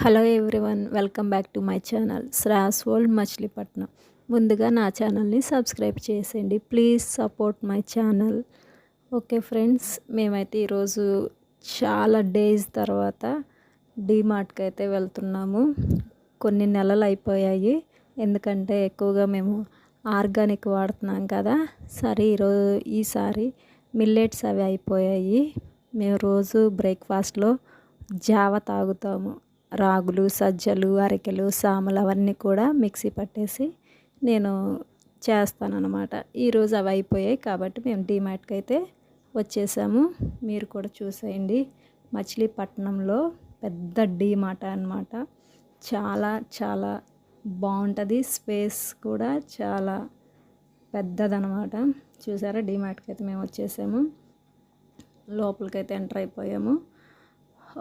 Hello everyone, welcome back to my channel శ్రాస్ world Machilipatnam. ముందుగా నా ఛానల్ని సబ్స్క్రైబ్ చేసేయండి. Please support my channel. Okay friends, మేమైతే ఈరోజు చాలా డేస్ తర్వాత డీమార్ట్కి అయితే వెళ్తున్నాము. కొన్ని నెలలు అయిపోయాయి, ఎందుకంటే ఎక్కువగా మేము ఆర్గానిక్ వాడుతున్నాం కదా. సరే ఈసారి మిల్లెట్స్ అవి అయిపోయాయి. మేము రోజు బ్రేక్ఫాస్ట్లో జావ తాగుతాము. రాగులు, సజ్జలు, అరికెలు, సామలు అవన్నీ కూడా మిక్సీ పట్టేసి నేను చేస్తానన్నమాట. ఈరోజు అవి అయిపోయాయి కాబట్టి మేము డీమార్ట్కి అయితే వచ్చేసాము. మీరు కూడా చూసేయండి. మచిలీపట్నంలో పెద్ద డీమార్ట్ అన్నమాట. చాలా చాలా బాగుంటుంది. స్పేస్ కూడా చాలా పెద్దదన్నమాట. చూసారా, డీమార్ట్కి అయితే మేము వచ్చేసాము. లోపలికైతే ఎంటర్ అయిపోయాము.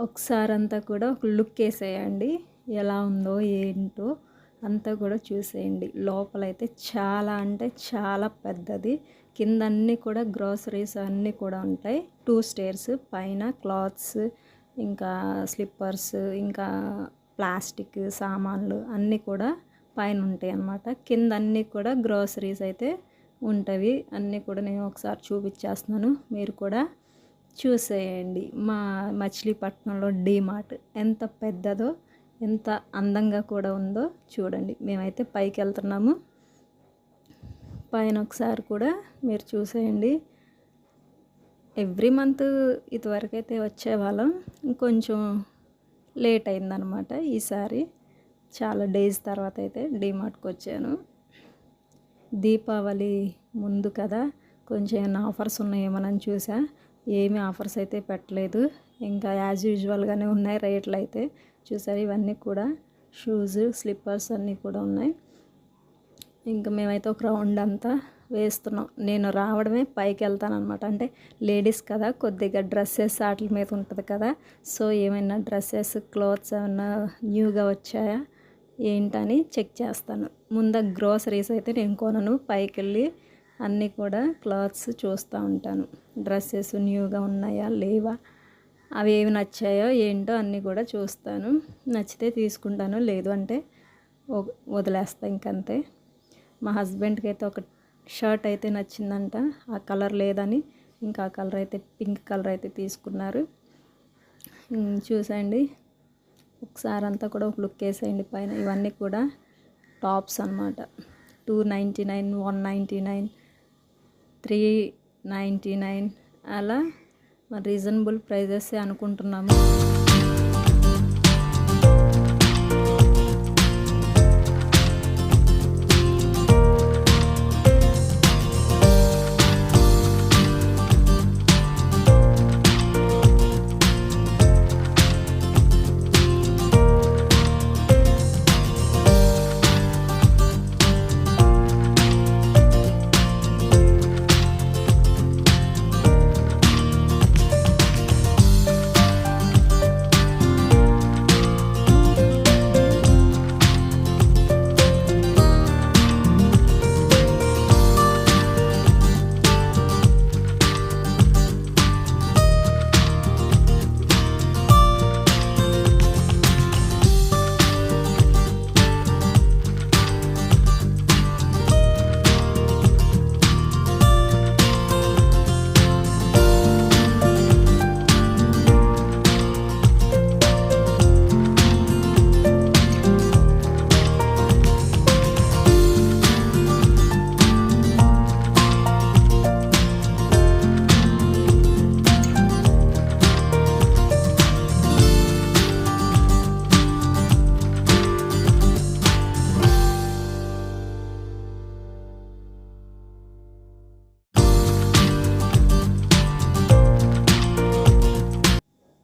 ఒకసారి అంతా కూడా ఒక లుక్ వేసేయండి, ఎలా ఉందో ఏంటో అంతా కూడా చూసేయండి. లోపలైతే చాలా అంటే చాలా పెద్దది. కింద అన్నీ కూడా గ్రోసరీస్ అన్నీ కూడా ఉంటాయి. 2 స్టేర్స్ పైన క్లాత్స్, ఇంకా స్లిప్పర్స్, ఇంకా ప్లాస్టిక్ సామాన్లు అన్నీ కూడా పైన ఉంటాయి అన్నమాట. కింద అన్నీ కూడా గ్రోసరీస్ అయితే ఉంటాయి. అన్నీ కూడా నేను ఒకసారి చూపించేస్తున్నాను, మీరు కూడా చూసేయండి. మా మచిలీపట్నంలో డీమార్ట్ ఎంత పెద్దదో, ఎంత అందంగా కూడా ఉందో చూడండి. మేమైతే పైకి వెళ్తున్నాము. పైన ఒకసారి కూడా మీరు చూసేయండి. ఎవ్రీ మంత్ ఇదివరకు అయితే వచ్చేవాళ్ళం, ఇంకొంచెం లేట్ అయిందనమాట. ఈసారి చాలా డేస్ తర్వాత అయితే డీమార్ట్కి వచ్చాను. దీపావళి ముందు కదా, కొంచెం ఏమైనా ఆఫర్స్ ఉన్నాయేమోనని చూసా. ఏమీ ఆఫర్స్ అయితే పెట్టలేదు, ఇంకా యాజ్ యూజువల్గానే ఉన్నాయి రేట్లు అయితే. చూసారు, ఇవన్నీ కూడా షూస్, స్లిప్పర్స్ అన్నీ కూడా ఉన్నాయి. ఇంకా మేమైతే ఒక రౌండ్ అంతా వేస్తున్నాం. నేను రావడమే పైకి వెళ్తాను అనమాట. అంటే లేడీస్ కదా, కొద్దిగా డ్రెస్సెస్ వాటి మీద ఉంటుంది కదా. సో ఏమైనా డ్రెస్సెస్, క్లాత్స్ ఏమైనా న్యూగా వచ్చాయా ఏంటని చెక్ చేస్తాను. ముందు గ్రోసరీస్ అయితే నేను కొనను, పైకి వెళ్ళి అన్నీ కూడా క్లాత్స్ చూస్తూ ఉంటాను. డ్రెస్సెస్ న్యూగా ఉన్నాయా లేవా, అవి ఏమి నచ్చాయో ఏంటో అన్నీ కూడా చూస్తాను. నచ్చితే తీసుకుంటాను, లేదు అంటే వదిలేస్తాను ఇంకంతే. మా హస్బెండ్కి అయితే ఒక షర్ట్ అయితే నచ్చిందంట, ఆ కలర్ లేదని ఇంకా ఆ కలర్ అయితే పింక్ కలర్ అయితే తీసుకున్నారు. చూసండి, ఒకసారి అంతా కూడా ఒక లుక్ వేసేయండి పైన. ఇవన్నీ కూడా టాప్స్ అన్నమాట. 299, 199, 399 అలా రీజనబుల్ ప్రైజెస్ అనుకుంటున్నాము.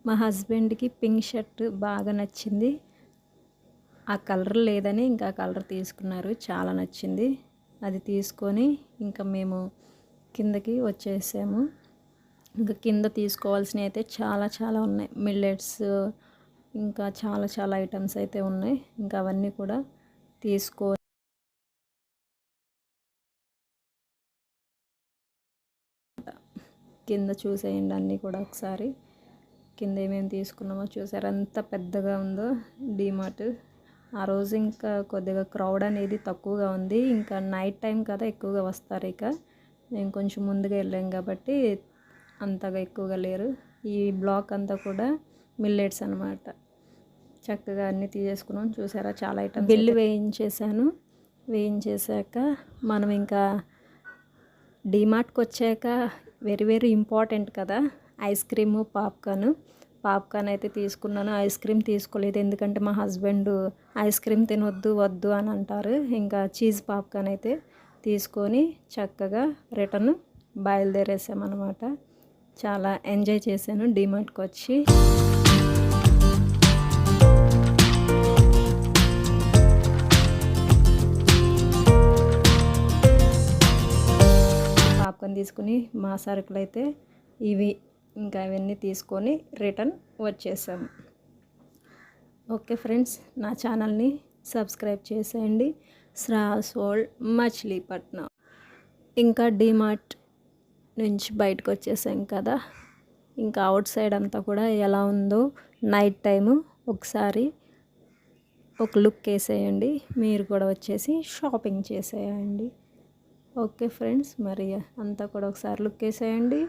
మా హస్బెండ్కి పింక్ షర్ట్ బాగా నచ్చింది. ఆ కలర్ లేదని ఇంకా కలర్ తీసుకున్నారు, చాలా నచ్చింది. అది తీసుకొని ఇంకా మేము కిందకి వచ్చేసాము. ఇంకా కింద తీసుకోవాల్సినవి అయితే చాలా చాలా ఉన్నాయి. మిల్లెట్స్, ఇంకా చాలా చాలా ఐటమ్స్ అయితే ఉన్నాయి. ఇంకా అవన్నీ కూడా కింద చూసేయండి అన్నీ కూడా ఒకసారి. కింద ఏమేమి తీసుకున్నామో చూసారు, ఎంత పెద్దగా ఉందో డీమార్ట్. ఆ రోజు ఇంకా కొద్దిగా క్రౌడ్ అనేది తక్కువగా ఉంది, ఇంకా నైట్ టైం కదా ఎక్కువగా వస్తారు. ఇక మేము కొంచెం ముందుగా వెళ్ళాం కాబట్టి అంతగా ఎక్కువగా లేరు. ఈ బ్లాక్ అంతా కూడా మిల్లెట్స్ అనమాట. చక్కగా అన్నీ తీసేసుకున్నాం. చూసారా, చాలా ఐటమ్స్. బిల్లు వేయించేసాను. వేయించేసాక మనం ఇంకా డీమార్ట్కి వచ్చాక వెరీ ఇంపార్టెంట్ కదా ఐస్ క్రీము, పాప్కార్న్ అయితే తీసుకున్నాను. ఐస్ క్రీమ్ తీసుకోలేదు, ఎందుకంటే మా హస్బెండ్ ఐస్ క్రీమ్ వద్దు అని అంటారు. ఇంకా చీజ్ పాప్కార్న్ అయితే తీసుకొని చక్కగా రిటర్న్ బయలుదేరేసామన్నమాట. చాలా ఎంజాయ్ చేశాను డీమార్ట్కి వచ్చి. పాప్కార్న్ తీసుకుని మా సరుకులు అయితే ఇవి, ఇంకా ఇవన్నీ తీసుకొని రిటర్న్ వచ్చేసాము. ఓకే ఫ్రెండ్స్, నా ఛానల్ని సబ్స్క్రైబ్ చేసేయండి. శ్రాస్ వరల్డ్ మచిలీపట్నం. ఇంకా డీమార్ట్ నుంచి బయటకు వచ్చేసాం కదా, ఇంకా అవుట్ సైడ్ అంతా కూడా ఎలా ఉందో నైట్ టైము ఒకసారి ఒక లుక్ వేసేయండి. మీరు కూడా వచ్చేసి షాపింగ్ చేసేయండి. ఓకే ఫ్రెండ్స్, మరి అంతా కూడా ఒకసారి లుక్ వేసేయండి.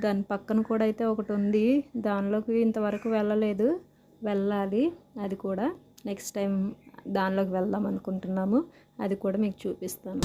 దాని పక్కన కూడా అయితే ఒకటి ఉంది, దానిలోకి ఇంతవరకు వెళ్ళాలి. అది కూడా నెక్స్ట్ టైం దానిలోకి వెళ్దాం అనుకుంటున్నాము. అది కూడా మీకు చూపిస్తాను.